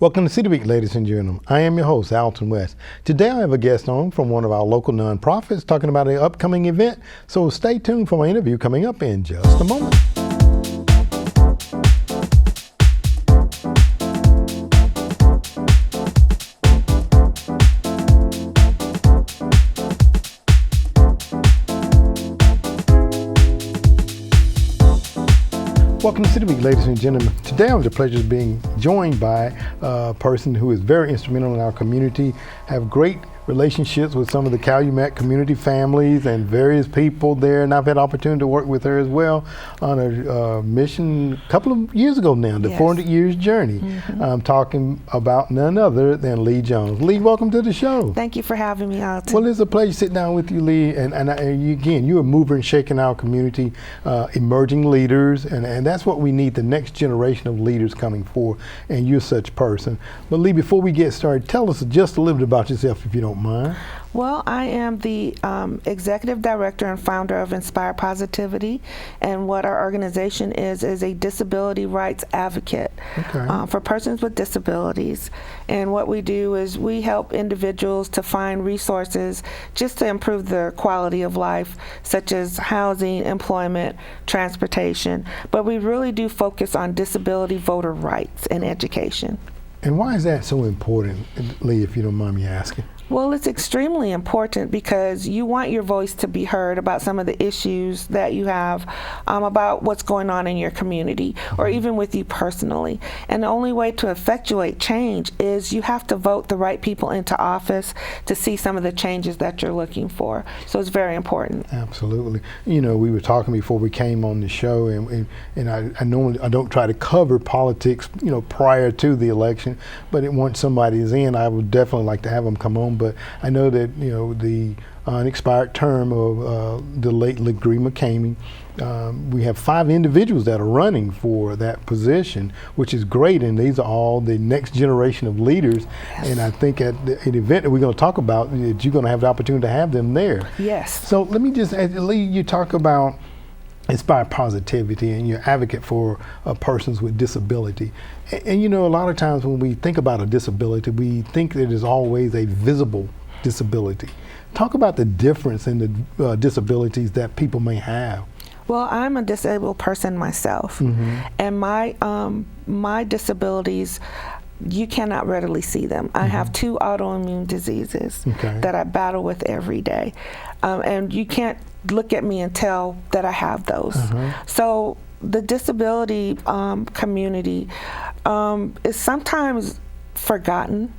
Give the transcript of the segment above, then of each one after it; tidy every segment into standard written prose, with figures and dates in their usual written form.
Welcome to City Week, ladies and gentlemen. I am your host, Alton West. Today I have a guest on from one of our local nonprofits talking about an upcoming event, so stay tuned for my interview coming up in just a moment. Welcome to City Week, ladies and gentlemen. Today I have the pleasure of being joined by a person who is very instrumental in our community, have great relationships with some of the Calumet community families and various people there, and I've had the opportunity to work with her as well on a mission a couple of years ago now, the 400 Years Journey. I'm talking about none other than Lee Jones. Lee, welcome to the show. Thank you for having me, Alton. Well, it's a pleasure to sit down with you, Lee, and you, again, you're a mover and shaker in our community, emerging leaders, and that's what we need, the next generation of leaders coming forward, and you're such a person. But Lee, before we get started, tell us just a little bit about yourself, if you don't mind. Well, I am the executive director and founder of Inspire Positivity, and what our organization is a disability rights advocate for persons with disabilities. And what we do is we help individuals to find resources just to improve their quality of life, such as housing, employment, transportation. But we really do focus on disability voter rights and education. And why is that so important, Lee, if you don't mind me asking? Well, it's extremely important because you want your voice to be heard about some of the issues that you have, about what's going on in your community or even with you personally. And the only way to effectuate change is you have to vote the right people into office to see some of the changes that you're looking for. So it's very important. Absolutely. You know, we were talking before we came on the show, and I normally don't try to cover politics, you know, prior to the election, but once somebody's in, I would definitely like to have them come on. But I know that, you know, the unexpired term of the late Legree McCamey, we have 5 individuals that are running for that position, which is great, and these are all the next generation of leaders. And I think at an event that we're going to talk about, that you're going to have the opportunity to have them there. Yes. So let me just ask, Lee, you talk about Inspire Positivity, and you're advocate for persons with disability. And you know, a lot of times when we think about a disability, we think that it's always a visible disability. Talk about the difference in the disabilities that people may have. Well, I'm a disabled person myself, and my disabilities, you cannot readily see them. I have 2 autoimmune diseases that I battle with every day, and you can't look at me and tell that I have those. So the disability community is sometimes forgotten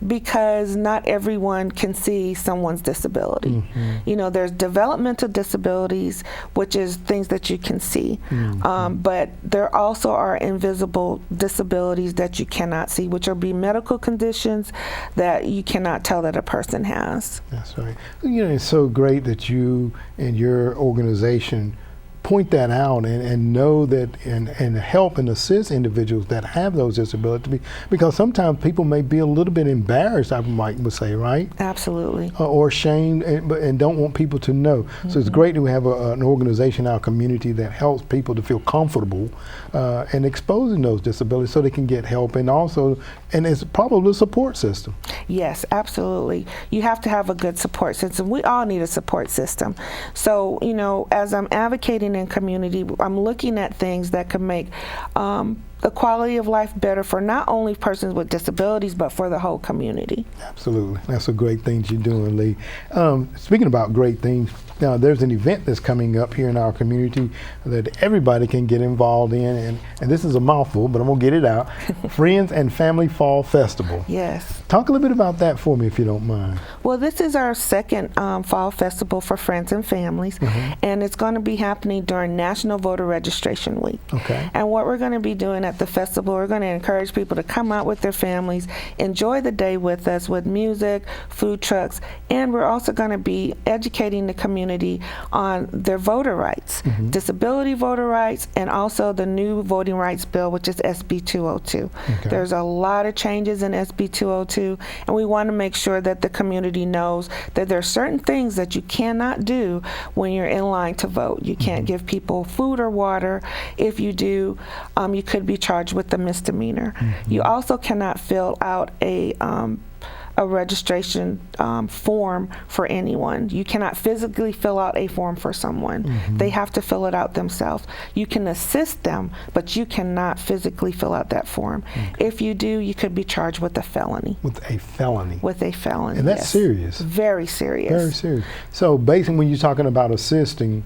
because not everyone can see someone's disability. You know, there's developmental disabilities, which is things that you can see, but there also are invisible disabilities that you cannot see, which will be medical conditions that you cannot tell that a person has. That's right. You know, it's so great that you and your organization point that out and know that and help and assist individuals that have those disabilities, because sometimes people may be a little bit embarrassed, I might say, right? Absolutely. Or ashamed and don't want people to know. So it's great to have an organization in our community that helps people to feel comfortable and exposing those disabilities so they can get help, and it's probably a support system. Yes, absolutely. You have to have a good support system. We all need a support system. So, you know, as I'm advocating in community, I'm looking at things that can make the quality of life better for not only persons with disabilities, but for the whole community. Absolutely. That's a great thing you're doing, Lee. Speaking about great things, now there's an event that's coming up here in our community that everybody can get involved in, and this is a mouthful, but I'm going to get it out. Friends and Family Fall Festival. Yes. Talk a little bit about that for me, if you don't mind. Well, this is our second fall festival for friends and families, and it's going to be happening during National Voter Registration Week. And what we're going to be doing at the festival, we're going to encourage people to come out with their families, enjoy the day with us with music, food trucks, and we're also going to be educating the community on their voter rights, disability voter rights, and also the new voting rights bill, which is SB 202. There's a lot of changes in SB 202, and we want to make sure that the community knows that there are certain things that you cannot do when you're in line to vote. You can't give people food or water. If you do, you could be charged with a misdemeanor. You also cannot fill out a registration form for anyone. You cannot physically fill out a form for someone. They have to fill it out themselves. You can assist them, but you cannot physically fill out that form. If you do, you could be charged with a felony. With a felony? With a felony, and that's yes. serious. Very serious. Very serious. So basically when you're talking about assisting,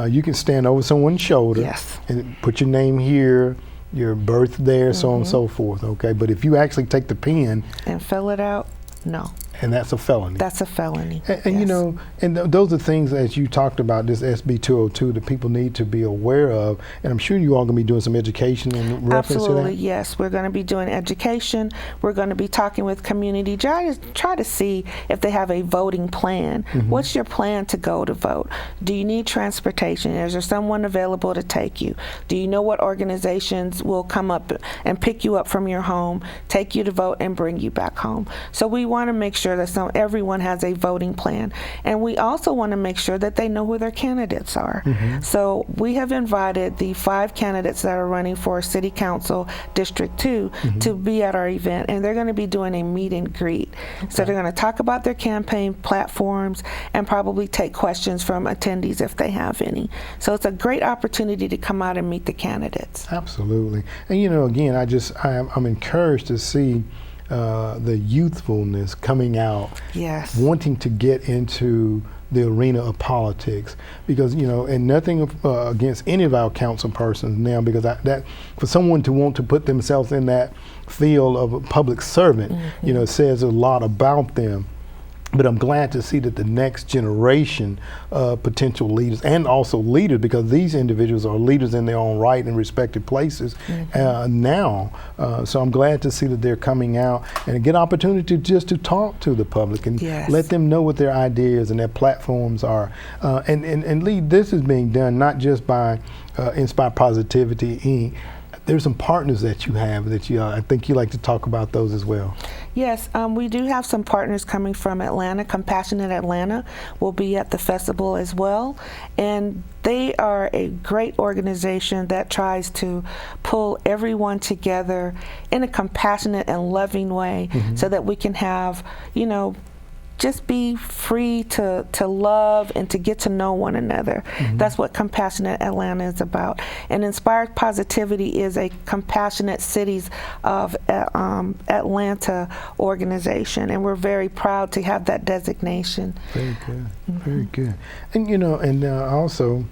you can stand over someone's shoulder yes. and put your name here, your birth there, so on and so forth, okay? But if you actually take the pen and fill it out, no. And that's a felony. That's a felony. And yes. you know, and those are things, as you talked about, this SB 202 that people need to be aware of. And I'm sure you all going to be doing some education in reference Absolutely, to that. yes. We're going to be doing education. We're going to be talking with community, try to see if they have a voting plan. What's your plan to go to vote? Do you need transportation? Is there someone available to take you? Do you know what organizations will come up and pick you up from your home, take you to vote, and bring you back home? So we want to make sure that everyone has a voting plan. And we also want to make sure that they know who their candidates are. So we have invited the 5 candidates that are running for City Council District 2 to be at our event, and they're going to be doing a meet and greet. So they're going to talk about their campaign platforms and probably take questions from attendees if they have any. So it's a great opportunity to come out and meet the candidates. Absolutely. And you know, again, I'm encouraged to see the youthfulness coming out, yes, wanting to get into the arena of politics, because you know, and nothing against any of our council persons now, because that for someone to want to put themselves in that field of a public servant, you know, says a lot about them. But I'm glad to see that the next generation of potential leaders, and also leaders, because these individuals are leaders in their own right in respective places now. So I'm glad to see that they're coming out and a good opportunity just to talk to the public and yes. let them know what their ideas and their platforms are. And Lee, this is being done not just by Inspire Positivity Inc. There's some partners that you have that I think you like to talk about those as well. Yes, we do have some partners coming from Atlanta. Compassionate Atlanta will be at the festival as well. And they are a great organization that tries to pull everyone together in a compassionate and loving way so that we can have, you know, just be free to love and to get to know one another. That's what Compassionate Atlanta is about. And Inspired Positivity is a Compassionate Cities of Atlanta organization, and we're very proud to have that designation. Very good, very good. And you know, and also,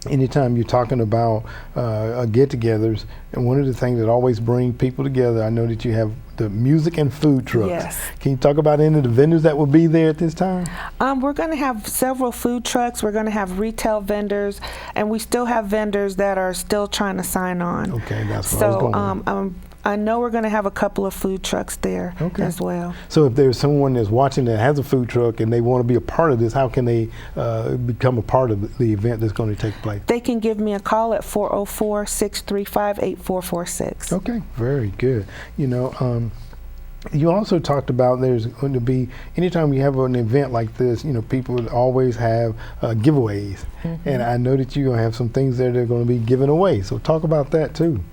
anytime you're talking about get-togethers, and one of the things that always bring people together, I know that you have the music and food trucks. Yes. Can you talk about any of the vendors that will be there at this time? We're going to have several food trucks. We're going to have retail vendors, and we still have vendors that are still trying to sign on. Okay, that's what I was going with. I know we're going to have a couple of food trucks there as well. So if there's someone that's watching that has a food truck and they want to be a part of this, how can they become a part of the event that's going to take place? They can give me a call at 404-635-8446. Okay, very good. You know, you also talked about there's going to be, anytime we have an event like this, you know, people always have giveaways. And I know that you're going to have some things there that are going to be given away. So talk about that too.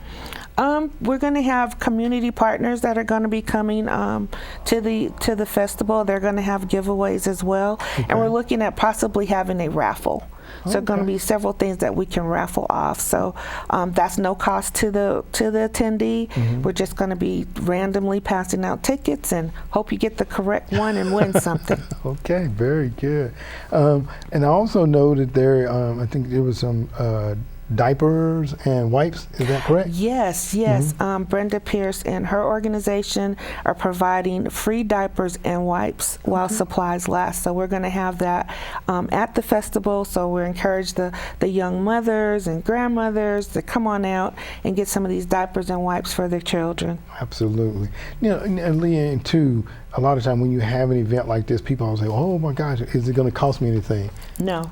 We're going to have community partners that are going to be coming to the festival. They're going to have giveaways as well, and we're looking at possibly having a raffle. So there are going to be several things that we can raffle off. So that's no cost to the attendee. We're just going to be randomly passing out tickets and hope you get the correct one and win something. Okay, very good. And I also know that there, I think there was some diapers and wipes, is that correct? Yes, yes. Brenda Pierce and her organization are providing free diapers and wipes while supplies last. So we're going to have that at the festival. So we encourage the young mothers and grandmothers to come on out and get some of these diapers and wipes for their children. Absolutely. You know, and Leanne, too, a lot of time when you have an event like this, people always say, oh my gosh, is it going to cost me anything? No.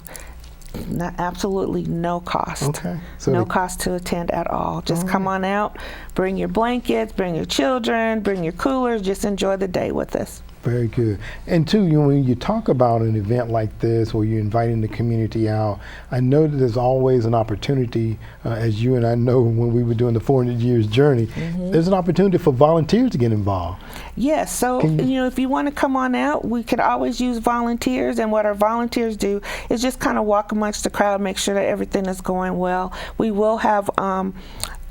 Absolutely no cost. Okay. So no cost to attend at all. Just come on out, bring your blankets, bring your children, bring your coolers, just enjoy the day with us. Very good. And too, when you talk about an event like this where you're inviting the community out, I know that there's always an opportunity, as you and I know when we were doing the 400 Years Journey, there's an opportunity for volunteers to get involved. Yes, so if you want to come on out, we could always use volunteers, and what our volunteers do is just kind of walk amongst the crowd, make sure that everything is going well. We will have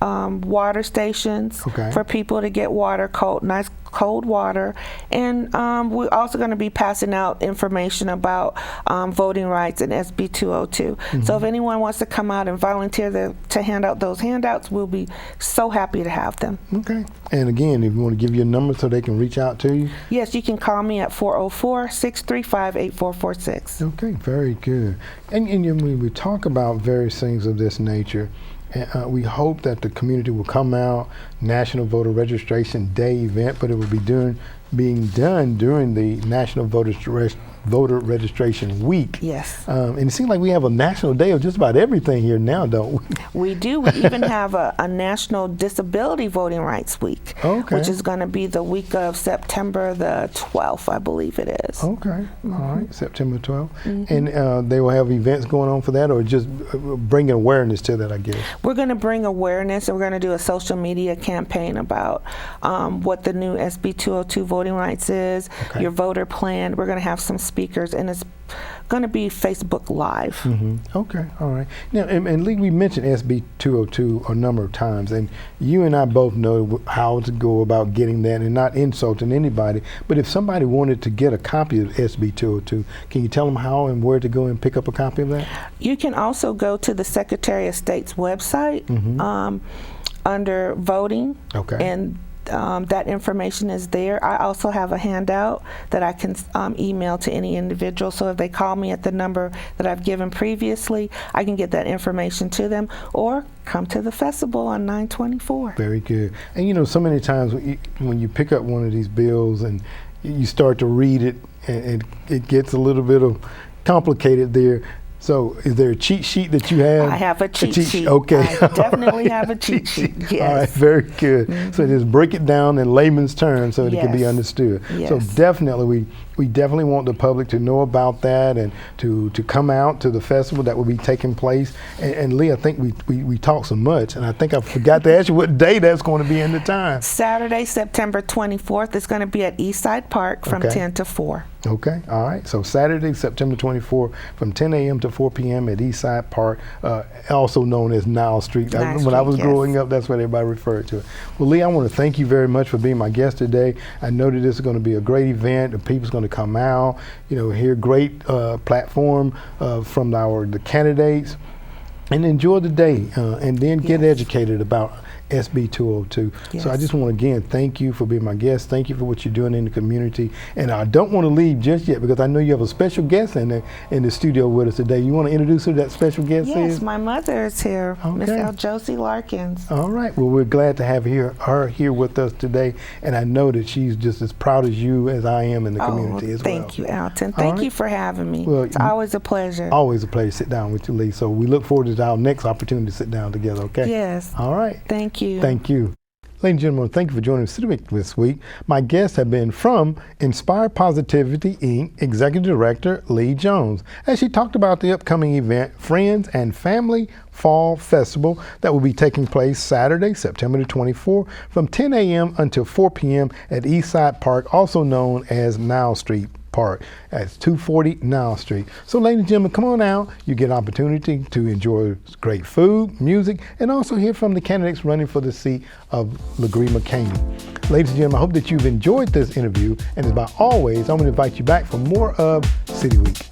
water stations for people to get water, nice cold water, and we're also going to be passing out information about voting rights and SB 202. So if anyone wants to come out and volunteer to hand out those handouts, we'll be so happy to have them. Okay. And again, if you want to give your number so they can reach out to you? Yes, you can call me at 404-635-8446. Okay, very good. And when we talk about various things of this nature, we hope that the community will come out, National Voter Registration Day event, but it will be being done during the National Voter Registration Week. Yes. And it seems like we have a national day of just about everything here now, don't we? We do. We even have a National Disability Voting Rights Week, which is going to be the week of September the 12th, I believe it is. Okay. All right. September 12th. And they will have events going on for that, or just bringing awareness to that, I guess? We're going to bring awareness, and we're going to do a social media campaign about what the new SB 202 voting rights is, your voter plan. We're going to have some speakers, and it's going to be Facebook Live. Okay, all right. Now, and Lee, we mentioned SB 202 a number of times, and you and I both know how to go about getting that, and not insulting anybody, but if somebody wanted to get a copy of SB 202, can you tell them how and where to go and pick up a copy of that? You can also go to the Secretary of State's website under voting, and that information is there. I also have a handout that I can email to any individual, so if they call me at the number that I've given previously, I can get that information to them, or come to the festival on 9/24. Very good. And so many times when you pick up one of these bills and you start to read it, and it gets a little bit complicated there. So is there a cheat sheet that you have? I have a cheat sheet. Okay. I definitely have a cheat sheet, yes. All right, very good. So just break it down in layman's terms so that it can be understood. So definitely, we definitely want the public to know about that, and to come out to the festival that will be taking place. And Lee, I think we talked so much, and I think I forgot to ask you what day that's going to be in the time. Saturday, September 24th. It's going to be at Eastside Park from 10 to 4. Okay, all right. So Saturday, September 24th, from 10 a.m. to 4 p.m. at Eastside Park, also known as Nile Street. When I was growing up, that's what everybody referred to it. Well, Lee, I want to thank you very much for being my guest today. I know that this is going to be a great event. The people's going to come out, hear great platform from the candidates, and enjoy the day, and then get educated about SB 202. So I just want to again thank you for being my guest. Thank you for what you're doing in the community. And I don't want to leave just yet, because I know you have a special guest in the studio with us today. You want to introduce who that special guest is? Yes, my mother is here, Miss Josie Larkins. All right. Well, we're glad to have her here with us today, and I know that she's just as proud as you as I am in the community as well. Thank you, Alton. Thank you for having me. Well, it's always a pleasure. Always a pleasure to sit down with you, Lee. So we look forward to our next opportunity to sit down together. Okay. Yes. All right. Thank you. Thank you. Ladies and gentlemen, thank you for joining us this week. My guests have been from Inspire Positivity, Inc., Executive Director Lee Jones, as she talked about the upcoming event, Friends and Family Fall Festival, that will be taking place Saturday, September the 24th, from 10 a.m. until 4 p.m. at Eastside Park, also known as Nile Street Park at 240 Nile Street. So ladies and gentlemen, come on out. You get an opportunity to enjoy great food, music, and also hear from the candidates running for the seat of LaGree McCaney. Ladies and gentlemen, I hope that you've enjoyed this interview, and as by always, I'm going to invite you back for more of City Week.